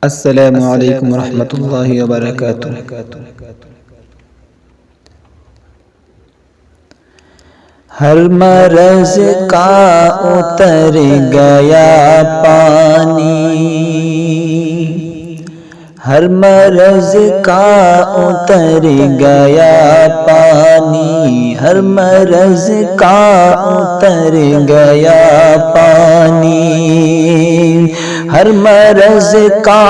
السلام علیکم ورحمۃ اللہ وبرکاتہ۔ ہر مرض کا اتر گیا پانی، ہر مرض کا اتر گیا پانی، ہر مرض کا اتر گیا پانی، ہر مرض کا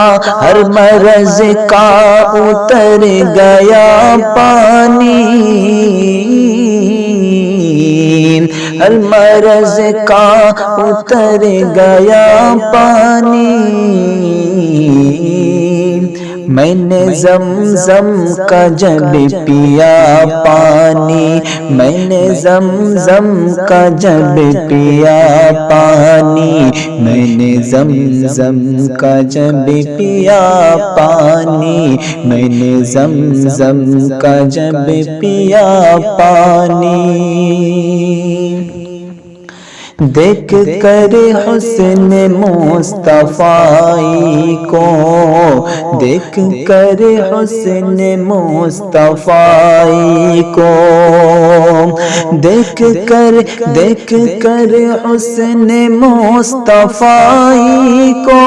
اتر گیا پانی، ہر مرض کا اتر گیا پانی۔ میں نے زمزم کا جب پیا پانی، میں نے زمزم کا جب پیا پانی، میں نے زمزم کا جب پیا پانی، میں نے زمزم کا جب پیا پانی۔ دیکھ کر حسن مصطفی کو، دیکھ کر حسن مصطفی کو، دیکھ کر حسن مصطفی کو،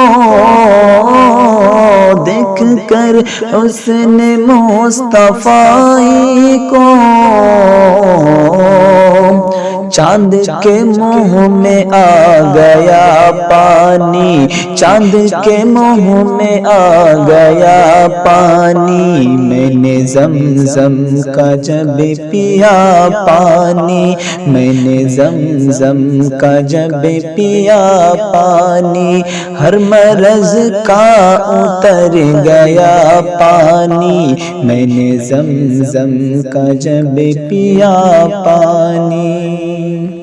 دیکھ کر حسن مصطفی کو، چاند کے منہ میں آ گیا پانی، چاند کے منہ میں آ گیا پانی، میں نے زمزم کا جب پیا پانی، میں نے زمزم کا جب پیا پانی، ہر مرض کا اتر گیا پانی، میں نے زمزم کا جب پیا پانی۔